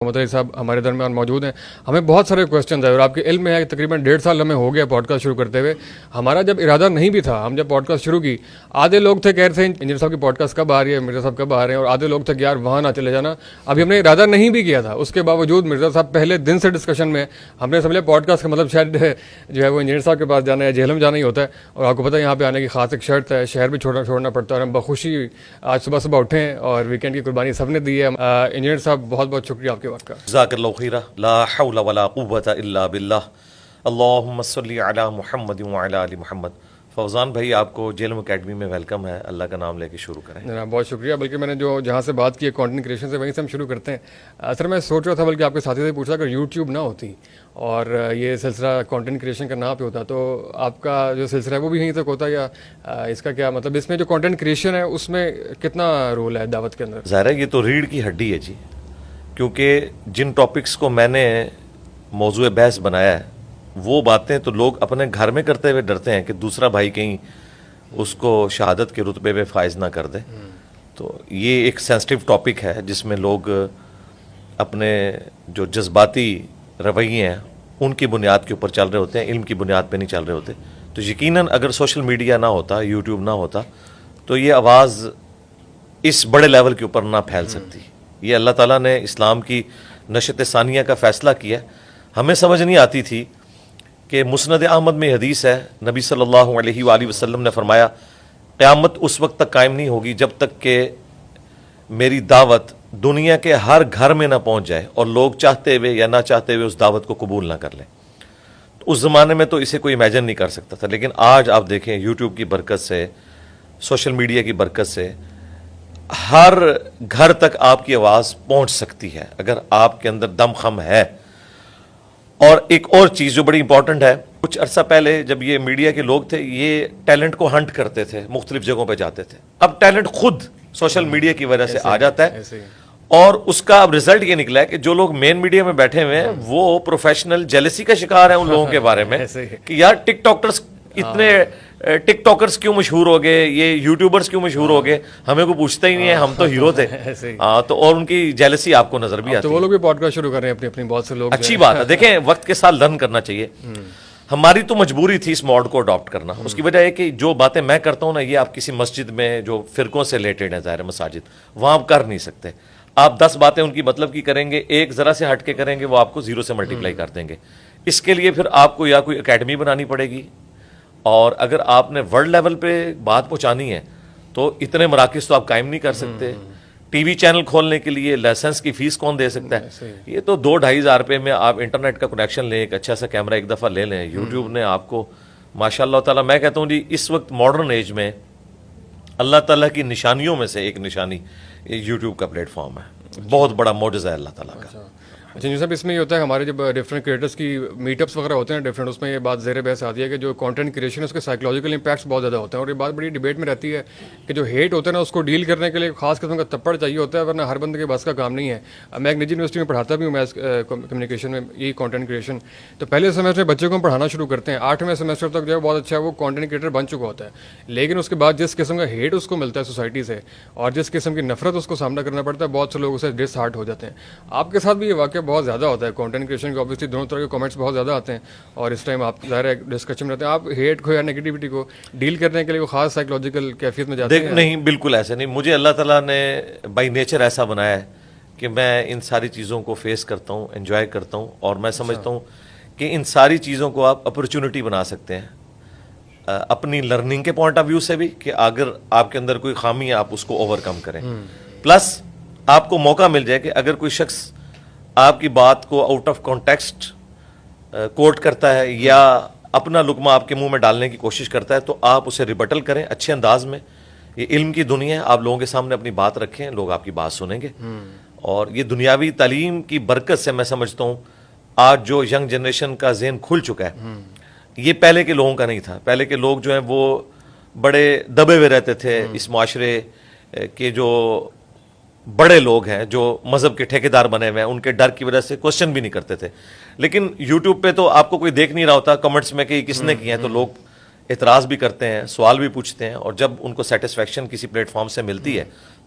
متعلق صاحب ہمارے درمیان موجود ہیں. ہمیں بہت سارے کویشچنز ہیں اور آپ کے علم میں ہے کہ تقریباً 1.5 سال ہمیں ہو گیا پوڈ کاسٹ شروع کرتے ہوئے. ہمارا جب ارادہ نہیں بھی تھا, ہم جب پوڈ کاسٹ شروع کی, آدھے لوگ تھے کہہ رہے تھے انجینئر صاحب کی پوڈ کاسٹ کب آ رہی ہے, مرزا صاحب کب آ رہے ہیں, اور آدھے لوگ تھے کہ یار وہاں نہ چلے جانا. ابھی ہم نے ارادہ نہیں بھی کیا تھا, اس کے باوجود مرزا صاحب پہلے دن سے ڈسکشن میں ہم نے سمجھا پوڈ کاسٹ کا مطلب شاید جو ہے وہ انجینئر صاحب کے پاس جانا ہے, جہلم جانا ہی ہوتا ہے. اور آپ کو پتہ ہے یہاں پہ آنے کی خاص ایک شرط ہے, شہر بھی چھوڑنا پڑتا ہے. اور ہم بخوشی آج صبح اٹھیں اور ویکینڈ کی قربانی سب نے دی ہے. انجینئر صاحب بہت بہت شکریہ آپ کے وقت کا. جزاک اللہ خیرہ. لا حول ولا قوت الا باللہ. اللہم صلی علی محمد وعلی آل محمد. فوزان بھائی, آپ کو جیلم اکیڈمی میں ویلکم ہے. اللہ کا نام لے کے شروع کریں. جناب بہت شکریہ. بلکہ میں نے جہاں سے بات کی ہے کانٹینٹ کریشن سے, وہیں سے ہم شروع کرتے ہیں. سر میں سوچ رہا تھا, بلکہ آپ کے ساتھی سے پوچھا, اگر یوٹیوب نہ ہوتی اور یہ سلسلہ کانٹینٹ کریشن کا نہ پہ ہوتا تو آپ کا جو سلسلہ ہے وہ بھی یہیں تک ہوتا, یا اس کا کیا مطلب, اس میں جو کانٹینٹ کریشن ہے اس میں کتنا رول ہے دعوت کے اندر؟ ظاہر ہے یہ تو ریڑھ کی ہڈی ہے جی, کیونکہ جن ٹاپکس کو میں نے موضوع بحث بنایا ہے وہ باتیں تو لوگ اپنے گھر میں کرتے ہوئے ڈرتے ہیں کہ دوسرا بھائی کہیں اس کو شہادت کے رتبے پہ فائز نہ کر دے. تو یہ ایک سینسٹیو ٹاپک ہے جس میں لوگ اپنے جو جذباتی رویے ہیں ان کی بنیاد کے اوپر چل رہے ہوتے ہیں, علم کی بنیاد پہ نہیں چل رہے ہوتے. تو یقیناً اگر سوشل میڈیا نہ ہوتا, یوٹیوب نہ ہوتا, تو یہ آواز اس بڑے لیول کے اوپر نہ پھیل سکتی. یہ اللہ تعالیٰ نے اسلام کی نشت ثانیہ کا فیصلہ کیا. ہمیں سمجھ نہیں آتی تھی کہ مسند احمد میں حدیث ہے, نبی صلی اللہ علیہ وآلہ وسلم نے فرمایا قیامت اس وقت تک قائم نہیں ہوگی جب تک کہ میری دعوت دنیا کے ہر گھر میں نہ پہنچ جائے اور لوگ چاہتے ہوئے یا نہ چاہتے ہوئے اس دعوت کو قبول نہ کر لیں. تو اس زمانے میں تو اسے کوئی امیجن نہیں کر سکتا تھا, لیکن آج آپ دیکھیں یوٹیوب کی برکت سے, سوشل میڈیا کی برکت سے ہر گھر تک آپ کی آواز پہنچ سکتی ہے اگر آپ کے اندر دم خم ہے. اور ایک اور چیز جو بڑی امپورٹنٹ ہے, کچھ عرصہ پہلے جب یہ میڈیا کے لوگ تھے یہ ٹیلنٹ کو ہنٹ کرتے تھے, مختلف جگہوں پہ جاتے تھے. اب ٹیلنٹ خود سوشل میڈیا کی وجہ سے آ جاتا ہے, اور اس کا اب رزلٹ یہ نکلا ہے کہ جو لوگ مین میڈیا میں بیٹھے ہوئے ہیں وہ پروفیشنل جیلسی کا شکار ہیں ان لوگوں کے بارے میں کہ یار ٹک ٹاکرز اتنے ٹک ٹاکرز کیوں مشہور ہو گئے, یہ یوٹیوبرز کیوں مشہور ہو گئے, ہمیں کوئی پوچھتا ہی نہیں ہے, ہم تو ہیرو تھے. تو اور ان کی جیلسی آپ کو نظر بھی آتی ہے. تو وہ لوگ بھی پوڈ کاسٹ شروع کر رہے ہیں اپنی بہت سے لوگ. اچھی بات ہے. دیکھیں وقت کے ساتھ لرن کرنا چاہیے. ہماری تو مجبوری تھی اس موڈ کو اڈاپٹ کرنا. اس کی وجہ ہے کہ جو باتیں میں کرتا ہوں نا, یہ آپ کسی مسجد میں جو فرقوں سے ریلیٹڈ ہیں, ظاہر مساجد, وہاں آپ کر نہیں سکتے. آپ 10 باتیں ان کی مطلب کی کریں گے, ایک ذرا سے ہٹ کے کریں گے, وہ آپ کو 0 سے ملٹیپلائی کر دیں گے. اس کے لیے پھر آپ کو یا کوئی اکیڈمی بنانی پڑے گی, اور اگر آپ نے ورلڈ لیول پہ بات پہنچانی ہے تو اتنے مراکز تو آپ قائم نہیں کر سکتے. ٹی وی چینل کھولنے کے لیے لائسنس کی فیس کون دے سکتا ہے؟ یہ تو 2-2.5 ہزار روپے میں آپ انٹرنیٹ کا کنیکشن لیں, ایک اچھا سا کیمرہ ایک دفعہ لے لیں. یوٹیوب نے آپ کو ماشاء اللہ تعالیٰ, میں کہتا ہوں جی اس وقت ماڈرن ایج میں اللہ تعالیٰ کی نشانیوں میں سے ایک نشانی یوٹیوب کا پلیٹ فارم ہے. بہت بڑا معجزہ ہے اللہ تعالیٰ کا. اچھا جی صاحب, اس میں یہ ہوتا ہے ہمارے جب ڈفرینٹ کریٹرس کی میٹ اپس وغیرہ ہوتے ہیں ڈفرینٹ, اس میں یہ بات زیر بحث آتی ہے کہ جو کانٹینٹ کریشن ہے اس کے سائیکولوجیکل امپیکٹس بہت زیادہ ہوتے ہیں. اور یہ بات بڑی ڈبیٹ میں رہتی ہے کہ جو ہیٹ ہوتا ہے نا اس کو ڈیل کرنے کے لیے خاص قسم کا تپڑ چاہیے ہوتا ہے, ورنہ ہر بندے کے بس کا کام نہیں ہے. میں ایک نجی یونیورسٹی میں پڑھاتا بھی ہوں, میس کمیونیکیشن میں, یہ کانٹینٹ کریشن. تو پہلے سیمسٹر میں بچوں کو ہم پڑھانا شروع کرتے ہیں, 8ویں سیمسٹر تک جو ہے بہت اچھا ہے وہ کانٹینٹ کریٹر بن چکا ہوتا ہے. لیکن اس کے بعد جس قسم کا ہیٹ اس کو ملتا ہے سوسائٹی سے, اور جس قسم کی نفرت اس کو سامنا کرنا پڑتا ہے, بہت سے لوگ اسے ڈس ہارٹ ہو جاتے ہیں. آپ کے ساتھ بھی یہ واقعہ بہت زیادہ ہوتا ہے کانٹینٹ کریشن کے, obviously دونوں طرح کے کامنٹس بہت زیادہ آتے ہیں, اور اس ٹائم آپ ظاہر ہے ڈسکشن میں رہتے ہیں. آپ ہیٹ کو یا نیگیٹیوٹی کو ڈیل کرنے کے لیے وہ خاص سائیکولوجیکل کیفیت میں جاتے ہیں؟ نہیں, بالکل ایسے نہیں. مجھے اللہ تعالیٰ نے بائی نیچر ایسا بنایا ہے کہ میں ان ساری چیزوں کو فیس کرتا ہوں, انجوائے کرتا ہوں, اور میں سمجھتا ہوں کہ ان ساری چیزوں کو آپ اپرچونٹی بنا سکتے ہیں اپنی لرننگ کے پوائنٹ آف ویو سے بھی, کہ اگر آپ کے اندر کوئی خامی ہے آپ اس کو اوور کم کریں. پلس آپ کو موقع مل جائے کہ اگر کوئی شخص آپ کی بات کو آؤٹ آف کانٹیکسٹ کوٹ کرتا ہے یا اپنا لقمہ آپ کے منہ میں ڈالنے کی کوشش کرتا ہے, تو آپ اسے ریبٹل کریں اچھے انداز میں. یہ علم کی دنیا ہے, آپ لوگوں کے سامنے اپنی بات رکھیں, لوگ آپ کی بات سنیں گے. اور یہ دنیاوی تعلیم کی برکت سے میں سمجھتا ہوں آج جو ینگ جنریشن کا ذہن کھل چکا ہے, یہ پہلے کے لوگوں کا نہیں تھا. پہلے کے لوگ جو ہیں وہ بڑے دبے ہوئے رہتے تھے. اس معاشرے کے جو بڑے لوگ ہیں جو مذہب کے ٹھیکیدار بنے ہوئے ہیں, ان کے ڈر کی وجہ سے کوشچن بھی نہیں کرتے تھے. لیکن یوٹیوب پہ تو آپ کو کوئی دیکھ نہیں رہا ہوتا کمنٹس میں کہ کس نے کیے ہیں, تو لوگ اعتراض بھی کرتے ہیں, سوال بھی پوچھتے ہیں, اور جب ان کو سیٹسفیکشن کسی پلیٹ فارم سے ملتی ہے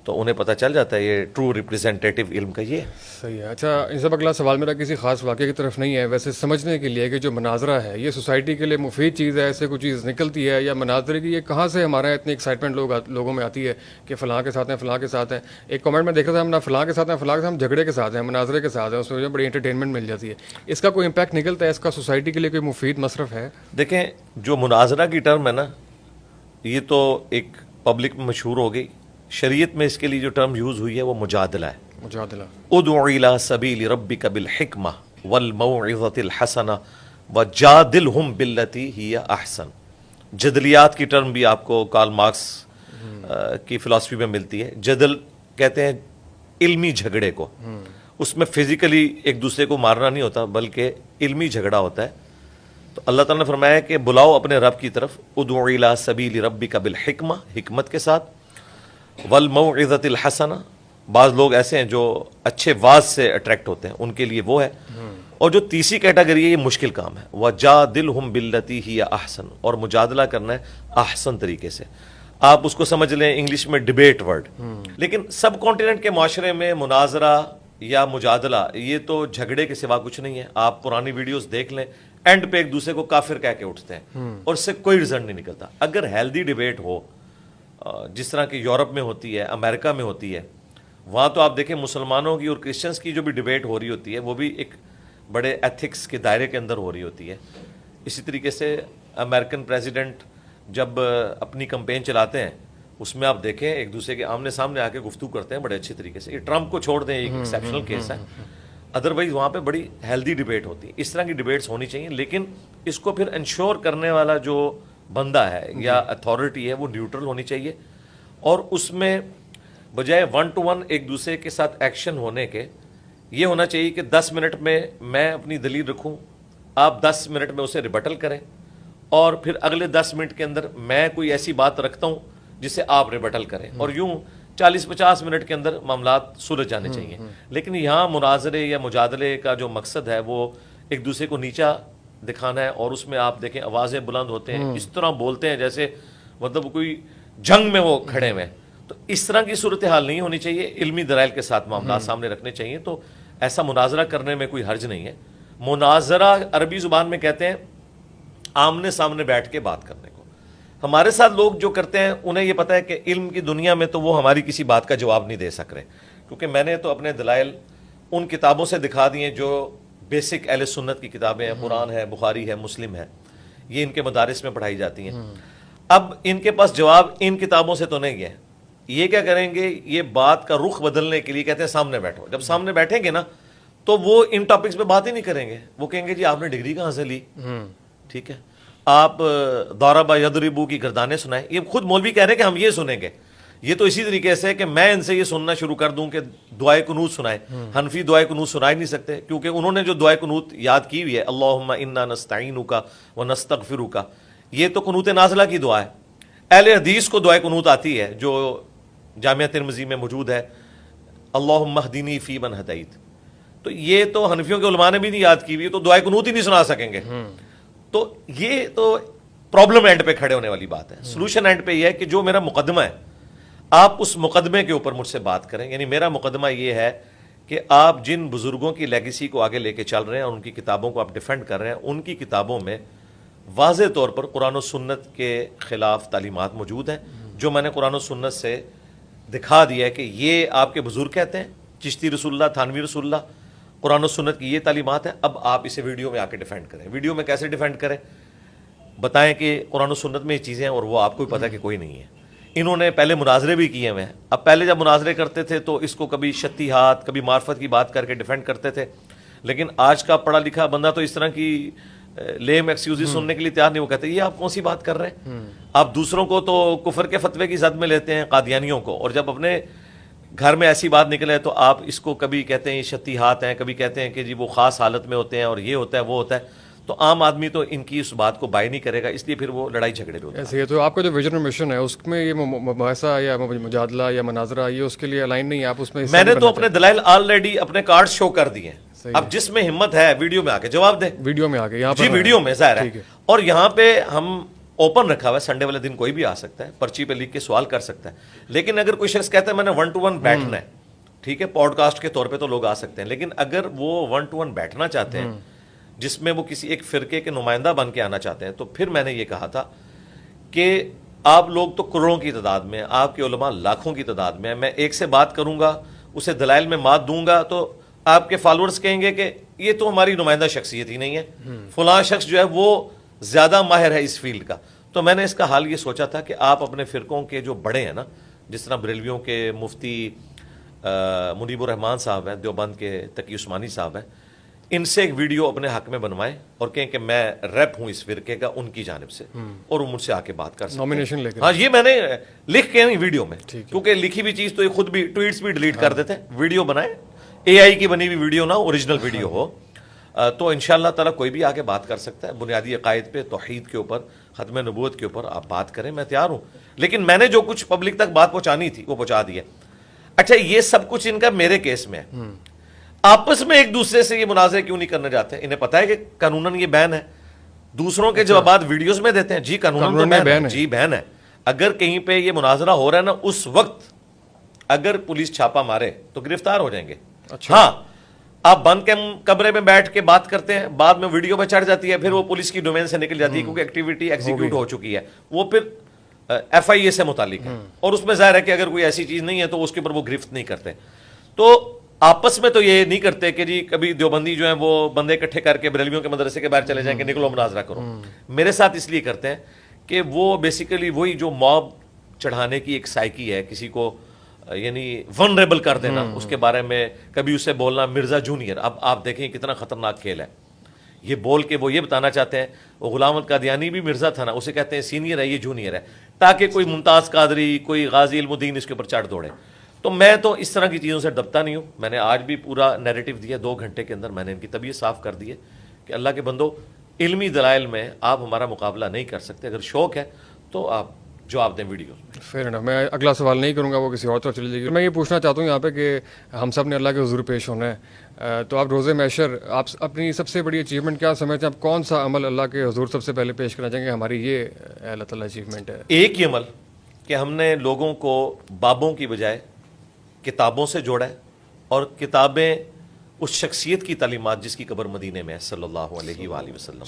تو انہیں پتہ چل جاتا ہے یہ ٹرو ریپریزنٹیٹیو علم کا یہ ہے. صحیح ہے. اچھا ان سب اگلا سوال میرا کسی خاص واقعے کی طرف نہیں ہے, ویسے سمجھنے کے لیے کہ جو مناظرہ ہے یہ سوسائٹی کے لیے مفید چیز ہے, ایسے کوئی چیز نکلتی ہے, یا مناظرے کی یہ کہاں سے ہمارا اتنی ایکسائٹمنٹ لوگوں میں آتی ہے کہ فلاں کے ساتھ ہیں فلاں کے ساتھ ہیں. ایک کامنٹ میں دیکھ رہا تھا, ہم نہ فلاں کے ساتھ ہیں فلاں کے ساتھ, ہم جھگڑے کے ساتھ ہیں, مناظرے کے ساتھ ہیں, اس میں بڑی انٹرٹینمنٹ مل جاتی ہے. اس کا کوئی امپیکٹ نکلتا ہے, اس کا سوسائٹی کے لیے کوئی مفید مصرف ہے؟ دیکھیں جو مناظرہ کی ٹرم ہے نا, یہ تو ایک پبلک میں مشہور ہو گئی. شریعت میں اس کے لیے جو ٹرم یوز ہوئی ہے وہ مجادلہ ہے. مجادلہ. ادع الی سبیل ربک بالحکمہ والموعظۃ الحسنہ وجادلہم باللتی ہی احسن. جدلیات کی ٹرم بھی آپ کو کارل مارکس کی فلسفی میں ملتی ہے. جدل کہتے ہیں علمی جھگڑے کو, اس میں فزیکلی ایک دوسرے کو مارنا نہیں ہوتا بلکہ علمی جھگڑا ہوتا ہے. تو اللہ تعالیٰ نے فرمایا کہ بلاؤ اپنے رب کی طرف, ادع الی سبیل ربک بالحکمہ, حکمت کے ساتھ, والموعظۃ الحسنہ. بعض لوگ ایسے ہیں جو اچھے واز سے اٹریکٹ ہوتے ہیں, ان کے لیے وہ ہے. اور جو تیسری کیٹیگری ہے یہ مشکل کام ہے, وجادلہم باللتی ہی احسن, اور مجادلہ کرنا ہے احسن طریقے سے. آپ اس کو سمجھ لیں انگلش میں ڈیبیٹ ورڈ. لیکن سب کانٹیننٹ کے معاشرے میں مناظرہ یا مجادلہ یہ تو جھگڑے کے سوا کچھ نہیں ہے. آپ پرانی ویڈیوز دیکھ لیں, اینڈ پہ ایک دوسرے کو کافر کہہ کے اٹھتے ہیں اور اس سے کوئی رزلٹ نہیں نکلتا. اگر ہیلدی ڈیبیٹ ہو جس طرح کی یورپ میں ہوتی ہے, امریکہ میں ہوتی ہے, وہاں تو آپ دیکھیں مسلمانوں کی اور کرسچنس کی جو بھی ڈیبیٹ ہو رہی ہوتی ہے وہ بھی ایک بڑے ایتھکس کے دائرے کے اندر ہو رہی ہوتی ہے. اسی طریقے سے امریکن پریزیڈنٹ جب اپنی کمپین چلاتے ہیں اس میں آپ دیکھیں ایک دوسرے کے آمنے سامنے آ کے گفتگو کرتے ہیں بڑے اچھے طریقے سے. یہ ٹرمپ کو چھوڑ دیں, ایک ایکسیپشنل کیس ہے, ادروائز وہاں پہ بڑی ہیلدی ڈیبیٹ ہوتی ہے. اس طرح کی ڈیبیٹس ہونی چاہیے, لیکن اس کو پھر انشور کرنے والا جو بندہ ہے یا اتھارٹی ہے وہ نیوٹرل ہونی چاہیے. اور اس میں بجائے 1 to 1 ایک دوسرے کے ساتھ ایکشن ہونے کے یہ ہونا چاہیے کہ 10 منٹ میں اپنی دلیل رکھوں, آپ 10 منٹ میں اسے ریبٹل کریں, اور پھر اگلے 10 منٹ کے اندر میں کوئی ایسی بات رکھتا ہوں جسے آپ ریبٹل کریں, اور یوں 40-50 منٹ کے اندر معاملات سلجھ جانے چاہیے. لیکن یہاں مناظرے یا مجادلے کا جو مقصد ہے وہ ایک دوسرے کو نیچا دکھانا ہے, اور اس میں آپ دیکھیں آوازیں بلند ہوتے ہیں, اس طرح بولتے ہیں جیسے مطلب کوئی جنگ میں وہ کھڑے ہوئے. تو اس طرح کی صورتحال نہیں ہونی چاہیے, علمی دلائل کے ساتھ معاملات سامنے رکھنے چاہیے. تو ایسا مناظرہ کرنے میں کوئی حرج نہیں ہے. مناظرہ عربی زبان میں کہتے ہیں آمنے سامنے بیٹھ کے بات کرنے کو. ہمارے ساتھ لوگ جو کرتے ہیں انہیں یہ پتہ ہے کہ علم کی دنیا میں تو وہ ہماری کسی بات کا جواب نہیں دے سک رہے, کیونکہ میں نے تو اپنے دلائل ان کتابوں سے دکھا دیے جو بیسک اہل سنت کی کتابیں ہیں, قرآن ہے, بخاری ہے, مسلم ہے, یہ ان کے مدارس میں پڑھائی جاتی ہیں. اب ان کے پاس جواب ان کتابوں سے تو نہیں ہے. یہ کیا کریں گے, یہ بات کا رخ بدلنے کے لیے کہتے ہیں سامنے بیٹھو. جب سامنے بیٹھیں گے نا تو وہ ان ٹاپکس پہ بات ہی نہیں کریں گے, وہ کہیں گے جی آپ نے ڈگری کہاں سے لی, ٹھیک ہے, آپ ضرب یضرب کی گردانیں سنائیں. یہ خود مولوی کہہ رہے ہیں کہ ہم یہ سنیں گے. یہ تو اسی طریقے سے کہ میں ان سے یہ سننا شروع کر دوں کہ دعائے قنوت سنائیں. حنفی دعائے قنوت سنا ہی نہیں سکتے, کیونکہ انہوں نے جو دعائے قنوت یاد کی ہوئی ہے, اللہم انا نستعینک ونستغفرک, یہ تو قنوت نازلہ کی دعا ہے. اہل حدیث کو دعائے قنوت آتی ہے جو جامعہ ترمذی میں موجود ہے, اللہم اہدنی فی من ہدیت. تو یہ تو حنفیوں کے علماء نے بھی نہیں یاد کی ہوئی, تو دعائے قنوت ہی نہیں سنا سکیں گے. تو یہ تو پرابلم اینڈ پہ کھڑے ہونے والی بات ہے. سلوشن اینڈ پہ یہ ہے کہ جو میرا مقدمہ ہے آپ اس مقدمے کے اوپر مجھ سے بات کریں. یعنی میرا مقدمہ یہ ہے کہ آپ جن بزرگوں کی لیگیسی کو آگے لے کے چل رہے ہیں اور ان کی کتابوں کو آپ ڈیفینڈ کر رہے ہیں, ان کی کتابوں میں واضح طور پر قرآن و سنت کے خلاف تعلیمات موجود ہیں, جو میں نے قرآن و سنت سے دکھا دیا ہے کہ یہ آپ کے بزرگ کہتے ہیں, چشتی رسول اللہ, تھانوی رسول اللہ, قرآن و سنت کی یہ تعلیمات ہیں. اب آپ اسے ویڈیو میں آ کے ڈیفینڈ کریں. ویڈیو میں کیسے ڈیفینڈ کریں, بتائیں کہ قرآن و سنت میں یہ چیزیں ہیں اور وہ آپ کو بھی پتہ ہے کہ کوئی نہیں ہے. انہوں نے پہلے مناظرے بھی کیے ہوئے ہیں. اب پہلے جب مناظرے کرتے تھے تو اس کو کبھی شتی ہاتھ, کبھی معرفت کی بات کر کے ڈیفینڈ کرتے تھے, لیکن آج کا پڑھا لکھا بندہ تو اس طرح کی لیم ایکسکیوزز سننے کے لیے تیار نہیں. وہ کہتے ہیں یہ آپ کون سی بات کر رہے ہیں, آپ دوسروں کو تو کفر کے فتوے کی زد میں لیتے ہیں, قادیانیوں کو, اور جب اپنے گھر میں ایسی بات نکلے تو آپ اس کو کبھی کہتے ہیں یہ شتی ہاتھ ہیں, کبھی کہتے ہیں کہ جی وہ خاص حالت میں ہوتے ہیں اور یہ ہوتا ہے وہ ہوتا ہے. تو عام آدمی تو ان کی اس بات کو بائی نہیں کرے گا, اس لیے پھر وہ لڑائی جھگڑے بھی ہوتے ہیں. ایسے ہی تو آپ کا جو ویژن اور مشن ہے اس میں یہ مباحثہ یا مجادلہ یا مناظرہ یہ اس کے لیے الائن نہیں ہے, آپ اس میں میں نے تو اپنے دلائل آلریڈی اپنے کارڈ شو کر دیے ہیں. اب جس میں ہمت ہے ویڈیو میں آ کے جواب دے, ویڈیو میں آ کے یہاں جی ویڈیو میں ظاہر ہے. اور یہاں پہ ہم اوپن رکھا ہوا ہے, سنڈے والے دن کوئی بھی آ سکتا ہے, پرچی پہ لکھ کے سوال کر سکتا ہے. لیکن اگر کوئی شخص کہتا ہے میں نے 1 to 1 بیٹھنا ہے, ٹھیک ہے, پوڈ کاسٹ کے طور پہ تو لوگ آ سکتے ہیں, لیکن اگر وہ 1 to 1 بیٹھنا چاہتے ہیں جس میں وہ کسی ایک فرقے کے نمائندہ بن کے آنا چاہتے ہیں, تو پھر میں نے یہ کہا تھا کہ آپ لوگ تو کروڑوں کی تعداد میں, آپ کے علماء لاکھوں کی تعداد میں, میں ایک سے بات کروں گا, اسے دلائل میں مات دوں گا, تو آپ کے فالوورز کہیں گے کہ یہ تو ہماری نمائندہ شخصیت ہی نہیں ہے, فلاں شخص جو ہے وہ زیادہ ماہر ہے اس فیلڈ کا. تو میں نے اس کا حال یہ سوچا تھا کہ آپ اپنے فرقوں کے جو بڑے ہیں نا, جس طرح بریلویوں کے مفتی منیب الرحمان صاحب ہیں, دیوبند کے تقی عثمانی صاحب ہیں, ان سے ایک ویڈیو اپنے حق میں بنوائیں اور کہیں کہ میں ریپ ہوں اس فرقے کا ان کی جانب سے, اور وہ مجھ سے آ کے بات کر سکتے ہیں. نامینیشن لے کے, ہاں یہ میں نے لکھ کے نہیں ویڈیو میں, کیونکہ لکھی ہوئی چیز تو یہ خود بھی ٹویٹس بھی ڈیلیٹ کر دیتے ہیں. ویڈیو بنائیں, اے آئی کی بنی ہوئی ویڈیو نہ, اوریجنل ویڈیو ہو, تو انشاءاللہ تعالیٰ کوئی بھی آ کے بات کر سکتا ہے. بنیادی عقائد پہ, توحید کے اوپر, ختم نبوت کے اوپر آپ بات کریں, میں تیار ہوں. لیکن میں نے جو کچھ پبلک تک بات پہنچانی تھی وہ پہنچا دی ہے. اچھا, یہ سب کچھ ان کا میرے کیس میں ہے. آپس میں ایک دوسرے سے یہ مناظرے کیوں نہیں کرنے جاتے؟ انہیں پتا ہے کہ قانوناً یہ بین ہے. دوسروں کے جوابات ویڈیوز میں دیتے ہیں, جی قانوناً تو بین ہے, جی بین ہے. اگر کہیں پہ یہ مناظرہ ہو رہا ہے نا, اس وقت اگر پولیس چھاپا مارے تو گرفتار ہو جائیں گے. ہاں, آپ بند کے کمرے میں بیٹھ کے بات کرتے ہیں, بعد میں ویڈیو پہ چڑھ جاتی ہے, پھر وہ پولیس کی ڈومین سے نکل جاتی ہے کیونکہ ایکٹیویٹی ایگزیکیوٹ ہو چکی ہے, وہ پھر ایف آئی اے سے متعلق ہے, اور اس میں ظاہر ہے کہ اگر کوئی ایسی چیز نہیں ہے تو اس کے اوپر وہ گرفت نہیں کرتے. تو آپس میں تو یہ نہیں کرتے کہ جی کبھی دیوبندی جو ہیں وہ بندے اکٹھے کر کے بریلویوں کے مدرسے کے باہر چلے جائیں کہ نکلو مناظرہ کرو. میرے ساتھ اس لیے کرتے ہیں کہ وہ بیسیکلی وہی جو موب چڑھانے کی ایک سائیکی ہے, کسی کو یعنی ونریبل کر دینا, اس کے بارے میں کبھی اسے بولنا مرزا جونیئر. اب آپ دیکھیں کتنا خطرناک کھیل ہے. یہ بول کے وہ یہ بتانا چاہتے ہیں وہ غلام احمد قادیانی بھی مرزا تھا نا, اسے کہتے ہیں سینئر ہے, یہ جونیئر ہے, تاکہ کوئی ممتاز قادری, کوئی غازی علم الدین اس کے اوپر چڑھ دوڑے. تو میں تو اس طرح کی چیزوں سے ڈرتا نہیں ہوں. میں نے آج بھی پورا نیریٹو دیا, 2 گھنٹے کے اندر میں نے ان کی طبیعت صاف کر دی ہے کہ اللہ کے بندو, علمی دلائل میں آپ ہمارا مقابلہ نہیں کر سکتے. اگر شوق ہے تو آپ جواب دیں ویڈیو. Fair enough. میں اگلا سوال نہیں کروں گا, وہ کسی اور طرف چلی جائے گی. میں یہ پوچھنا چاہتا ہوں یہاں پہ کہ ہم سب نے اللہ کے حضور پیش ہونا ہے, تو آپ روزے محشر آپ اپنی سب سے بڑی اچیومنٹ کیا سمجھتے ہیں؟ آپ کون سا عمل اللہ کے حضور سب سے پہلے پیش کرنا چاہیں گے ہماری یہ اللہ تعالیٰ اچیومنٹ ہے؟ ایک ہی عمل کہ ہم نے لوگوں کو بابوں کی بجائے کتابوں سے جوڑا ہے, اور کتابیں اس شخصیت کی تعلیمات جس کی قبر مدینے میں ہے صلی اللہ علیہ وآلہ وسلم.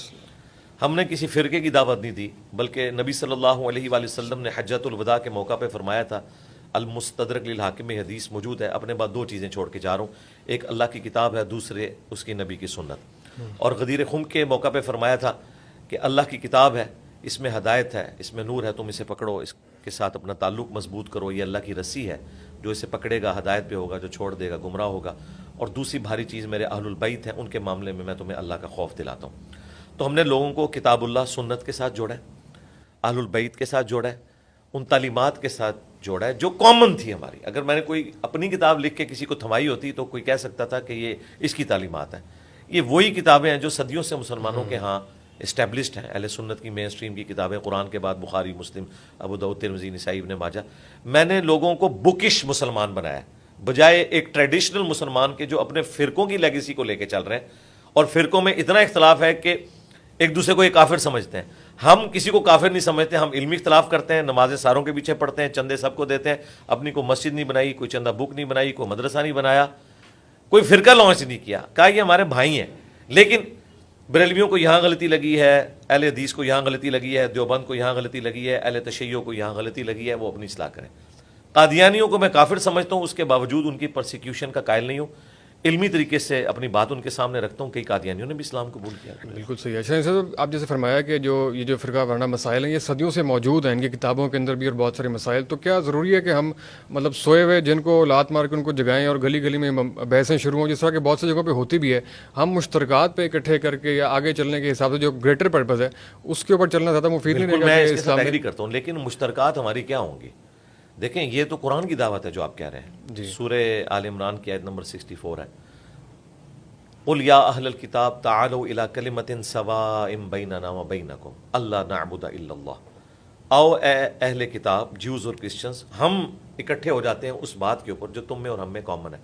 ہم نے کسی فرقے کی دعوت نہیں دی, بلکہ نبی صلی اللہ علیہ وآلہ وسلم نے حجۃ الوداع کے موقع پہ فرمایا تھا, المستدرک للحاکم میں حدیث موجود ہے, اپنے بعد 2 چیزیں چھوڑ کے جا رہا ہوں, ایک اللہ کی کتاب ہے, دوسرے اس کی نبی کی سنت. اور غدیر خم کے موقع پہ فرمایا تھا کہ اللہ کی کتاب ہے, اس میں ہدایت ہے, اس میں نور ہے, تم اسے پکڑو, اس کے ساتھ اپنا تعلق مضبوط کرو, یہ اللہ کی رسی ہے, جو اسے پکڑے گا ہدایت پہ ہوگا, جو چھوڑ دے گا گمراہ ہوگا. اور دوسری بھاری چیز میرے اہل البیت ہیں, ان کے معاملے میں میں تمہیں اللہ کا خوف دلاتا ہوں. تو ہم نے لوگوں کو کتاب اللہ سنت کے ساتھ جوڑا ہے, اہل البیت کے ساتھ جوڑا ہے, ان تعلیمات کے ساتھ جوڑا ہے جو کامن تھی ہماری. اگر میں نے کوئی اپنی کتاب لکھ کے کسی کو تھمائی ہوتی تو کوئی کہہ سکتا تھا کہ یہ اس کی تعلیمات ہیں. یہ وہی کتابیں ہیں جو صدیوں سے مسلمانوں کے ہاں اسٹیبلشڈ ہیں, اہل سنت کی مین اسٹریم کی کتابیں, قرآن کے بعد بخاری, مسلم, ابو داؤد, ترمذی, نسائی, ابن ماجہ. میں نے لوگوں کو بکش مسلمان بنایا بجائے ایک ٹریڈیشنل مسلمان کے جو اپنے فرقوں کی لیگیسی کو لے کے چل رہے ہیں. اور فرقوں میں اتنا اختلاف ہے کہ ایک دوسرے کو یہ کافر سمجھتے ہیں. ہم کسی کو کافر نہیں سمجھتے, ہم علمی اختلاف کرتے ہیں, نمازیں ساروں کے پیچھے پڑھتے ہیں, چندے سب کو دیتے ہیں, اپنی کوئی مسجد نہیں بنائی, کوئی چندہ بک نہیں بنائی, کوئی مدرسہ نہیں بنایا, کوئی فرقہ لانچ نہیں کیا. کہا یہ ہمارے بھائی ہیں. لیکن بریلویوں کو یہاں غلطی لگی ہے, اہل حدیث کو یہاں غلطی لگی ہے, دیوبند کو یہاں غلطی لگی ہے, اہل تشیع کو یہاں غلطی لگی ہے, وہ اپنی اصلاح کریں. قادیانیوں کو میں کافر سمجھتا ہوں, اس کے باوجود ان کی پرسیکیوشن کا قائل نہیں ہوں, علمی طریقے سے اپنی بات ان کے سامنے رکھتا ہوں. کئی قادیانیوں نے بھی اسلام قبول کیا. بالکل صحیح ہے. اچھا صاحب, آپ جیسے فرمایا کہ یہ جو فرقہ وارانہ مسائل ہیں یہ صدیوں سے موجود ہیں, ان کی کتابوں کے اندر بھی اور بہت سارے مسائل. تو کیا ضروری ہے کہ ہم مطلب سوئے ہوئے جن کو لات مار کے ان کو جگائیں اور گلی گلی میں بحثیں شروع ہوں, جس طرح کہ بہت سی جگہوں پہ ہوتی بھی ہے, ہم مشترکات پہ اکٹھے کر کے یا آگے چلنے کے حساب سے جو گریٹر پرپز ہے اس کے اوپر چلنا زیادہ مفید نہیں رہے گا؟ میں اس کے ساتھ ایگری کرتا ہوں, لیکن مشترکات ہماری کیا ہوں گی؟ دیکھیں یہ تو قرآن کی دعوت ہے جو آپ کہہ رہے ہیں. سورہ آل عمران کی آیت نمبر 64 ہے, قل یا اہل الکتاب تعالوا الی کلمۃ سواء بیننا وبینکم الا نعبد الا اللہ. آؤ اے اہل کتاب, جیوز اور کرسچنز, ہم اکٹھے ہو جاتے ہیں اس بات کے اوپر جو تم میں اور ہم میں کامن ہے.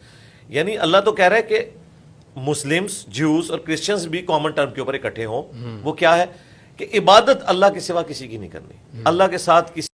یعنی اللہ تو کہہ رہا ہے کہ مسلمز, جیوز اور کرسچنز بھی کامن ٹرم کے اوپر اکٹھے ہوں. وہ کیا ہے کہ عبادت اللہ کے سوا کسی کی نہیں کرنی, اللہ کے ساتھ کسی